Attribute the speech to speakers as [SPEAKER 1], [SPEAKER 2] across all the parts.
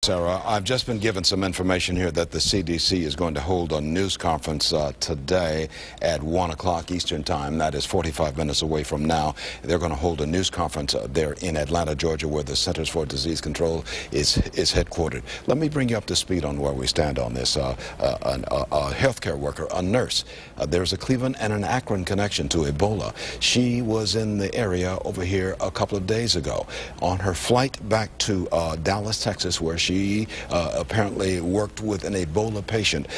[SPEAKER 1] Sarah. I've just been given some information here that the CDC is going to hold a news conference today at 1 o'clock Eastern Time. That is 45 minutes away from now. They're going to hold a news conference there in Atlanta, Georgia, where the Centers for Disease Control is headquartered. Let me bring you up to speed on where we stand on this. A healthcare worker, a nurse. There's a Cleveland and an Akron connection to Ebola. She was in the area over here a couple of days ago. On her flight back to Dallas, Texas, where she apparently worked with an Ebola patient,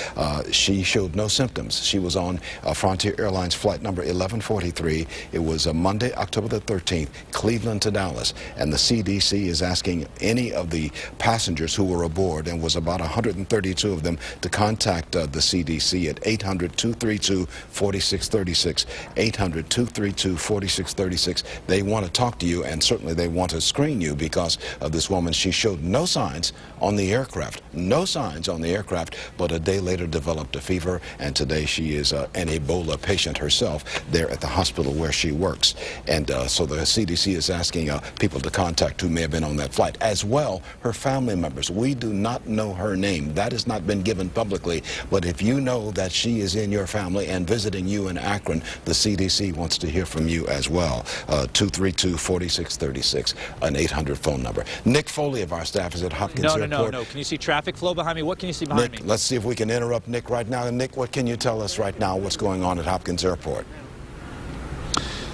[SPEAKER 1] she showed no symptoms. She was on Frontier Airlines flight number 1143. It was Monday, October the 13th, Cleveland to Dallas. And the CDC is asking any of the passengers who were aboard, and was about 132 of them, to contact the CDC at 800-232-4636, 800-232-4636. They want to talk to you, and certainly they want to screen you because of this woman. She showed no signs on the aircraft, no signs on the aircraft, but a day later developed a fever, and today she is an Ebola patient herself there at the hospital where she works. And so the CDC is asking people to contact who may have been on that flight. As well, her family members. We do not know her name. That has not been given publicly, but if you know that she is in your family and visiting you in Akron, the CDC wants to hear from you as well. 232-4636, an 800 phone number. Nick Foley of our staff is at Hopkins Airport.
[SPEAKER 2] No. Can you see traffic flow behind me? What can you see behind me?
[SPEAKER 1] Let's see if we can interrupt Nick right now. Nick, what can you tell us right now what's going on at Hopkins Airport?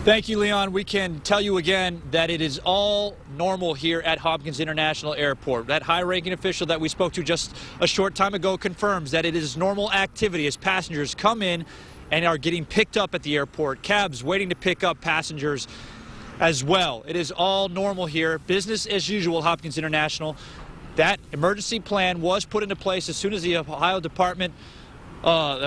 [SPEAKER 2] Thank you, Leon. We can tell you again that it is all normal here at Hopkins International Airport. That high-ranking official that we spoke to just a short time ago confirms that it is normal activity as passengers come in and are getting picked up at the airport. Cabs waiting to pick up passengers as well. It is all normal here. Business as usual, Hopkins International. That emergency plan was put into place as soon as the Ohio Health Department was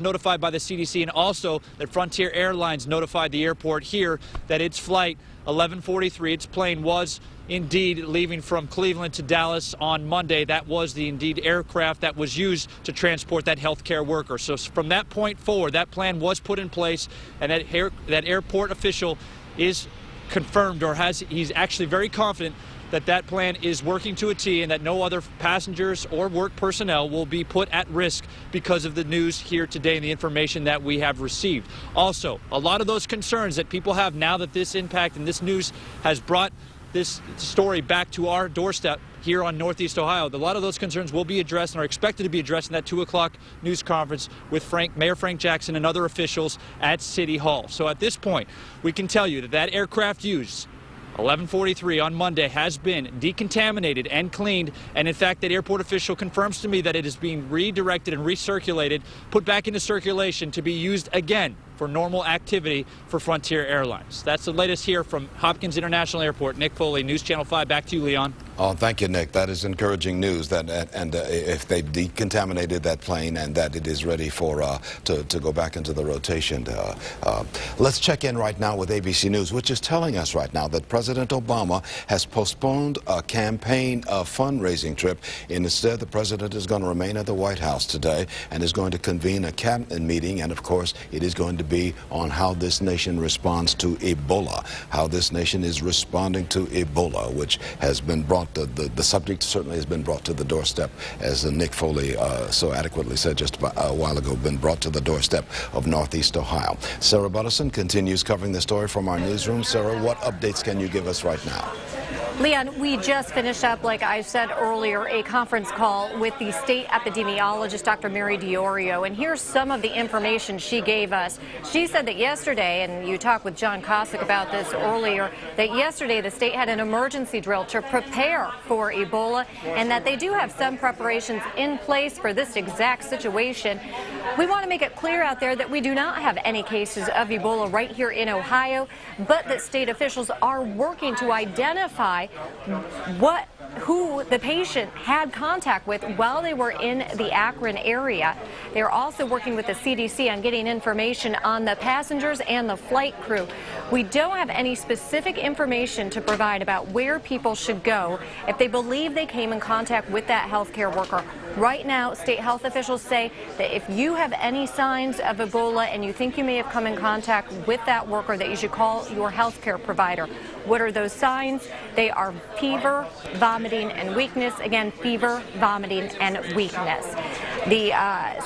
[SPEAKER 2] notified by the CDC, and also that Frontier Airlines notified the airport here that its flight 1143, its plane was indeed leaving from Cleveland to Dallas on Monday. That was the indeed aircraft that was used to transport that healthcare worker. So from that point forward, that plan was put in place, and that airport official is confirmed, or he's actually very confident that that plan is working to a T, and that no other passengers or work personnel will be put at risk because of the news here today and the information that we have received. Also, a lot of those concerns that people have now that this impact and this news has brought this story back to our doorstep here on Northeast Ohio, a lot of those concerns will be addressed and are expected to be addressed in that 2 o'clock news conference with Mayor Frank Jackson and other officials at City Hall. So at this point, we can tell you that that aircraft used 1143 on Monday has been decontaminated and cleaned, and in fact that airport official confirms to me that it is being redirected and recirculated, put back into circulation to be used again for normal activity for Frontier Airlines. That's the latest here from Hopkins International Airport. Nick Foley, News Channel 5. Back to you, Leon.
[SPEAKER 1] Oh, thank you, Nick. That is encouraging news. If they decontaminated that plane and that it is ready for to go back into the rotation. Let's check in right now with ABC News, which is telling us right now that President Obama has postponed a campaign fundraising trip. Instead, the president is going to remain at the White House today and is going to convene a cabinet meeting, and of course, it is going to be on how this nation responds to Ebola, how this nation is responding to Ebola, which has been brought, the subject certainly has been brought to the doorstep, as Nick Foley so adequately said just a while ago, been brought to the doorstep of Northeast Ohio. Sarah Buttison continues covering the story from our newsroom. Sarah, what updates can you give us right now?
[SPEAKER 3] Leon, we just finished up, like I said earlier, a conference call with the state epidemiologist, Dr. Mary Diorio, and here's some of the information she gave us. She said that yesterday, and you talked with John Kosick about this earlier, that yesterday the state had an emergency drill to prepare for Ebola, and that they do have some preparations in place for this exact situation. We want to make it clear out there that we do not have any cases of Ebola right here in Ohio, but that state officials are working to identify who the patient had contact with while they were in the Akron area. They're also working with the CDC on getting information on the passengers and the flight crew. We don't have any specific information to provide about where people should go if they believe they came in contact with that healthcare worker. Right now, state health officials say that if you have any signs of Ebola and you think you may have come in contact with that worker, that you should call your healthcare provider. What are those signs? They are fever, vomiting, vomiting, and weakness. Again, fever, vomiting, and weakness. The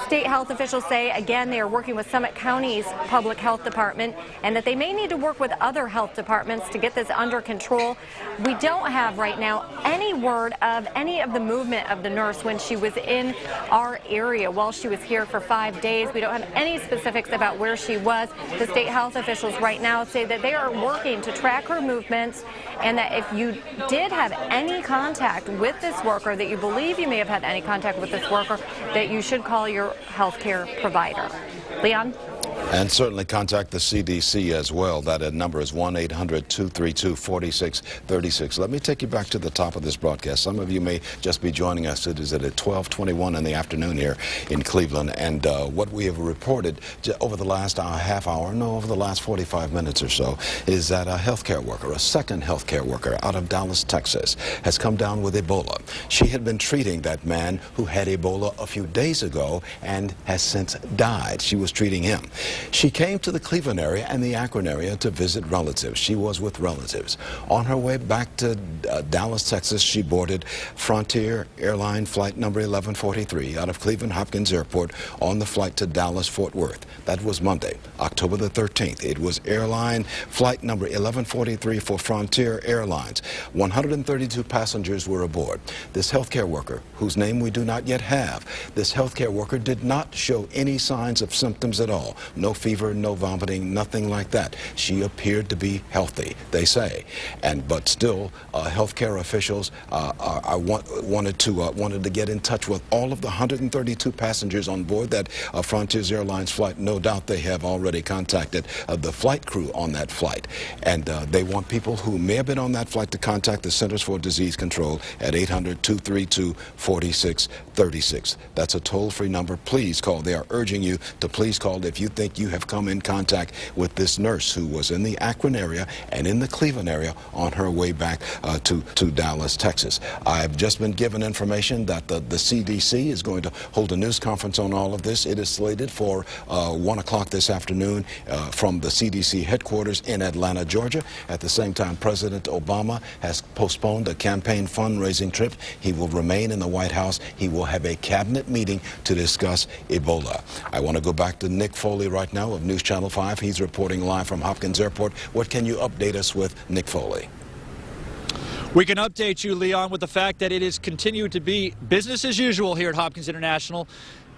[SPEAKER 3] state health officials say, again, they are working with Summit County's public health department and that they may need to work with other health departments to get this under control. We don't have right now any word of any of the movement of the nurse when she was in our area while she was here for 5 days. We don't have any specifics about where she was. The state health officials right now say that they are working to track her movements, and that if you did have any contact with this worker, that you believe you may have had any contact with this worker, that you should call your healthcare provider. Leon?
[SPEAKER 1] And certainly contact the CDC as well. That number is 1-800-232-4636. Let me take you back to the top of this broadcast. Some of you may just be joining us. It is at 12:21 in the afternoon here in Cleveland. And what we have reported over the last over the last 45 minutes or so, is that a healthcare worker, a second healthcare worker out of Dallas, Texas, has come down with Ebola. She had been treating that man who had Ebola a few days ago and has since died. She was treating him. She came to the Cleveland area and the Akron area to visit relatives. She was with relatives. On her way back to Dallas, Texas, she boarded Frontier Airline flight number 1143 out of Cleveland Hopkins Airport on the flight to Dallas, Fort Worth. That was Monday, October the 13th. It was airline flight number 1143 for Frontier Airlines. 132 passengers were aboard. This healthcare worker, whose name we do not yet have, this healthcare worker did not show any signs of symptoms at all. No fever, no vomiting, nothing like that. She appeared to be healthy, they say. But still, healthcare officials wanted to get in touch with all of the 132 passengers on board that Frontier Airlines flight. No doubt they have already contacted the flight crew on that flight. And they want people who may have been on that flight to contact the Centers for Disease Control at 800-232-4636. That's a toll-free number. Please call. They are urging you to please call if you think you have come in contact with this nurse who was in the Akron area and in the Cleveland area on her way back to Dallas, Texas. I've just been given information that the CDC is going to hold a news conference on all of this. It is slated for 1 o'clock this afternoon from the CDC headquarters in Atlanta, Georgia. At the same time, President Obama has postponed a campaign fundraising trip. He will remain in the White House. He will have a cabinet meeting to discuss Ebola. I want to go back to Nick Foley right now of News Channel 5. He's reporting live from Hopkins Airport. What can you update us with, Nick Foley?
[SPEAKER 2] We can update you, Leon, with the fact that it is continued to be business as usual here at Hopkins International.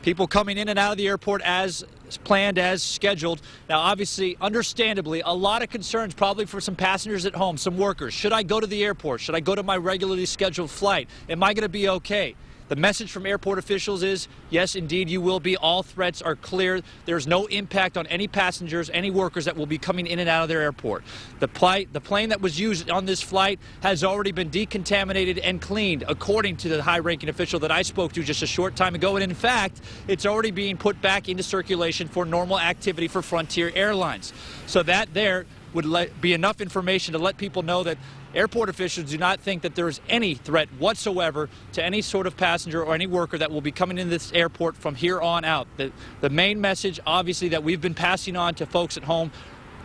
[SPEAKER 2] People coming in and out of the airport as planned, as scheduled. Now, obviously, understandably, a lot of concerns probably for some passengers at home, some workers. Should I go to the airport? Should I go to my regularly scheduled flight? Am I going to be okay? The message from airport officials is, yes, indeed, you will be. All threats are clear. There's no impact on any passengers, any workers that will be coming in and out of their airport. The plane that was used on this flight has already been decontaminated and cleaned, according to the high-ranking official that I spoke to just a short time ago. And in fact, it's already being put back into circulation for normal activity for Frontier Airlines. So that there would be enough information to let people know that airport officials do not think that there is any threat whatsoever to any sort of passenger or any worker that will be coming into this airport from here on out. The main message, obviously, that we've been passing on to folks at home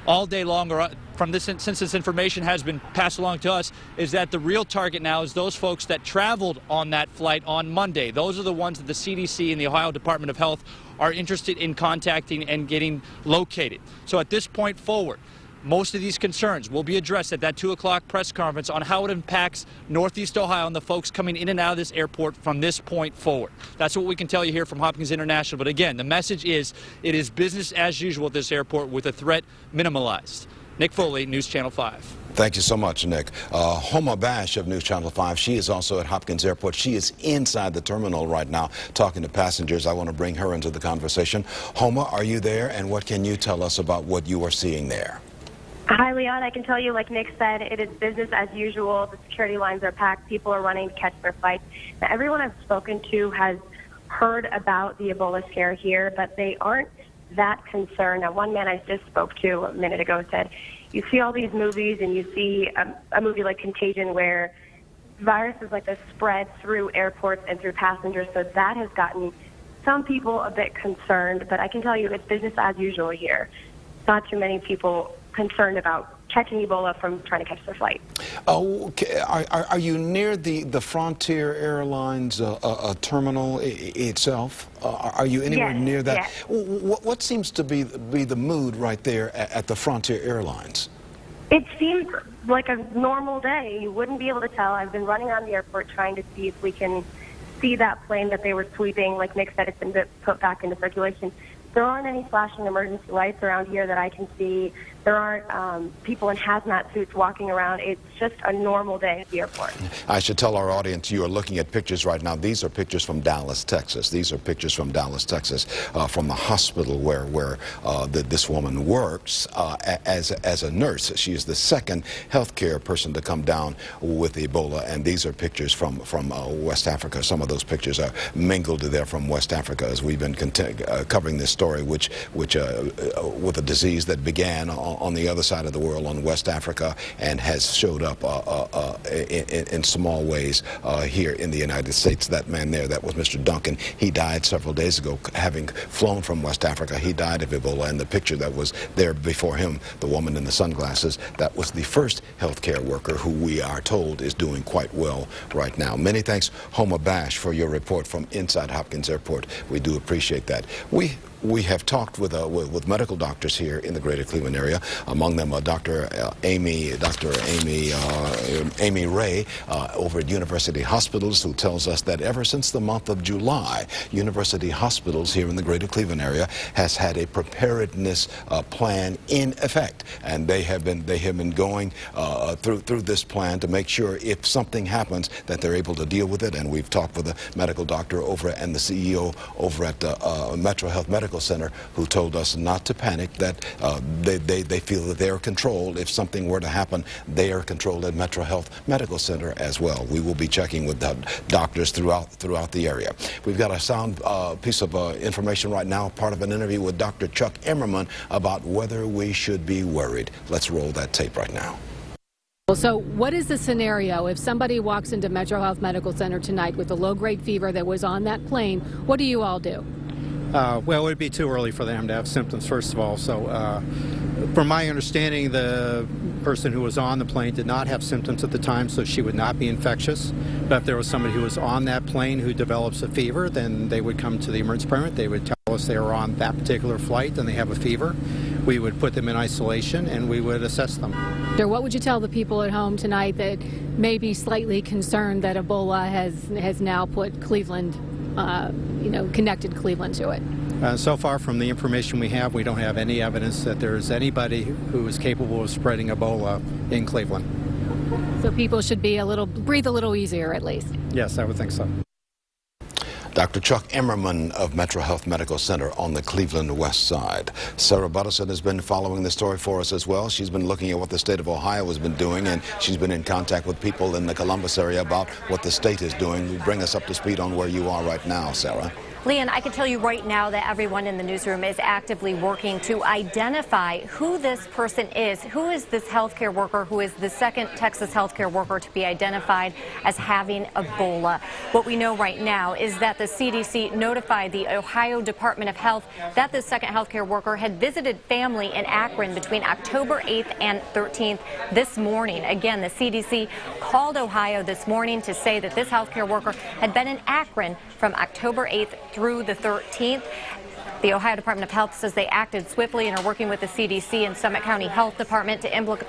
[SPEAKER 2] all day long, or since this information has been passed along to us, is that the real target now is those folks that traveled on that flight on Monday. Those are the ones that the CDC and the Ohio Department of Health are interested in contacting and getting located. So at this point forward, most of these concerns will be addressed at that 2 o'clock press conference on how it impacts Northeast Ohio and the folks coming in and out of this airport from this point forward. That's what we can tell you here from Hopkins International. But again, the message is it is business as usual at this airport with the threat minimalized. Nick Foley, News Channel 5.
[SPEAKER 1] Thank you so much, Nick. Homa Bash of News Channel 5, she is also at Hopkins Airport. She is inside the terminal right now talking to passengers. I want to bring her into the conversation. Homa, are you there? And what can you tell us about what you are seeing there?
[SPEAKER 4] Hi, Leon. I can tell you, like Nick said, it is business as usual. The security lines are packed. People are running to catch their flights. Now, everyone I've spoken to has heard about the Ebola scare here, but they aren't that concerned. Now, one man I just spoke to a minute ago said, you see all these movies and you see a movie like Contagion where viruses like this spread through airports and through passengers, so that has gotten some people a bit concerned, but I can tell you it's business as usual here. Not too many people concerned about catching Ebola from trying to catch their flight.
[SPEAKER 1] Oh, okay. Are you near the Frontier Airlines terminal itself? Are you anywhere
[SPEAKER 4] Yes,
[SPEAKER 1] near that?
[SPEAKER 4] yes.
[SPEAKER 1] What seems to be the mood right there at the Frontier Airlines?
[SPEAKER 4] It seems like a normal day. You wouldn't be able to tell. I've been running around the airport trying to see if we can see that plane that they were sweeping. Like Nick said, it's been put back into circulation. There aren't any flashing emergency lights around here that I can see. There aren't people in hazmat suits walking around. It's just a normal day at the airport.
[SPEAKER 1] I should tell our audience you are looking at pictures right now. These are pictures from Dallas, Texas. These are pictures from Dallas, Texas, from the hospital where this woman works as a nurse. She is the second healthcare person to come down with Ebola, and these are pictures from West Africa. Some of those pictures are mingled there from West Africa as we've been covering this story, which with a disease that began on the other side of the world, on West Africa, and has showed up in small ways here in the United States. That man there, that was Mr. Duncan. He died several days ago, having flown from West Africa. He died of Ebola, and the picture that was there before him, the woman in the sunglasses, that was the first healthcare worker who we are told is doing quite well right now. Many thanks, Homa Bash, for your report from inside Hopkins Airport. We do appreciate that. We have talked with medical doctors here in the greater Cleveland area, among them Dr. Amy Ray over at University Hospitals, who tells us that ever since the month of July, University Hospitals here in the greater Cleveland area has had a preparedness plan in effect, and they have been going through this plan to make sure if something happens that they're able to deal with it. And we've talked with a medical doctor over and the CEO over at Metro Health Medical Center, who told us not to panic, that they feel that they are controlled. If something were to happen, they are controlled at Metro Health Medical Center as well. We will be checking with the doctors throughout the area. We've got a sound piece of information right now, part of an interview with Dr. Chuck Emmerman about whether we should be worried. Let's roll that tape right now.
[SPEAKER 5] So what is the scenario if somebody walks into Metro Health Medical Center tonight with a low-grade fever that was on that plane? What do you all do?
[SPEAKER 6] Well, it would be too early for them to have symptoms, first of all. So from my understanding, the person who was on the plane did not have symptoms at the time, so she would not be infectious. But if there was somebody who was on that plane who develops a fever, then they would come to the emergency department. They would tell us they were on that particular flight and they have a fever. We would put them in isolation and we would assess them.
[SPEAKER 5] What would you tell the people at home tonight that may be slightly concerned that Ebola has now put Cleveland, connected Cleveland to it?
[SPEAKER 6] So far from the information we have, we don't have any evidence that there's anybody who is capable of spreading Ebola in Cleveland.
[SPEAKER 5] So people should be breathe a little easier at least.
[SPEAKER 6] Yes, I would think so.
[SPEAKER 1] Dr. Chuck Emmerman of Metro Health Medical Center on the Cleveland West Side. Sarah Buttison has been following the story for us as well. She's been looking at what the state of Ohio has been doing, and she's been in contact with people in the Columbus area about what the state is doing. Bring us up to speed on where you are right now, Sarah.
[SPEAKER 3] Leon, I can tell you right now that everyone in the newsroom is actively working to identify who this person is. Who is this healthcare worker who is the second Texas healthcare worker to be identified as having Ebola? What we know right now is that the CDC notified the Ohio Department of Health that the second healthcare worker had visited family in Akron between October 8th and 13th this morning. Again, the CDC called Ohio this morning to say that this healthcare worker had been in Akron from October 8th through the 13th. The Ohio Department of Health says they acted swiftly and are working with the CDC and Summit County Health Department to implement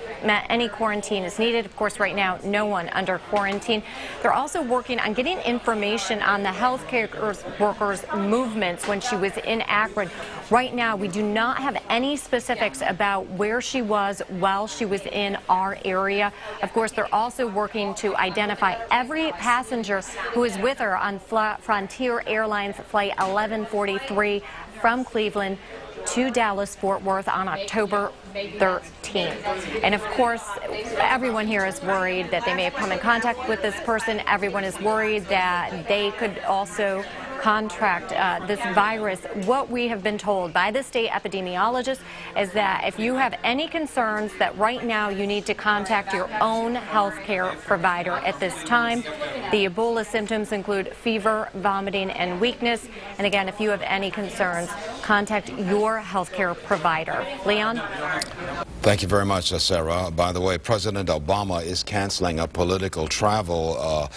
[SPEAKER 3] any quarantine as needed. Of course, right now, no one under quarantine. They're also working on getting information on the healthcare workers' movements when she was in Akron. Right now, we do not have any specifics about where she was while she was in our area. Of course, they're also working to identify every passenger who is with her on Frontier Airlines Flight 1143 from Cleveland to Dallas-Fort Worth on October 13th. And of course, everyone here is worried that they may have come in contact with this person. Everyone is worried that they could also contract this virus. What we have been told by the state epidemiologist is that if you have any concerns, that right now you need to contact your own health care provider at this time. The Ebola symptoms include fever, vomiting, and weakness. And again, if you have any concerns, contact your health care provider. Leon?
[SPEAKER 1] Thank you very much, Sarah. By the way, President Obama is canceling a political travel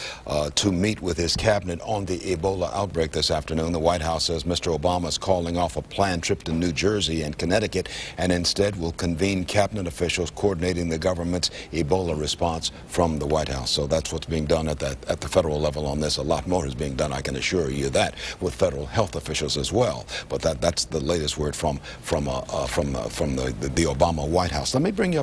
[SPEAKER 1] to meet with his cabinet on the Ebola outbreak this afternoon. The White House says Mr. Obama is calling off a planned trip to New Jersey and Connecticut and instead will convene cabinet officials coordinating the government's Ebola response from the White House. So that's what's being done at the federal level on this. A lot more is being done, I can assure you that, with federal health officials as well. But that's the latest word from the Obama White House. Let me bring you up to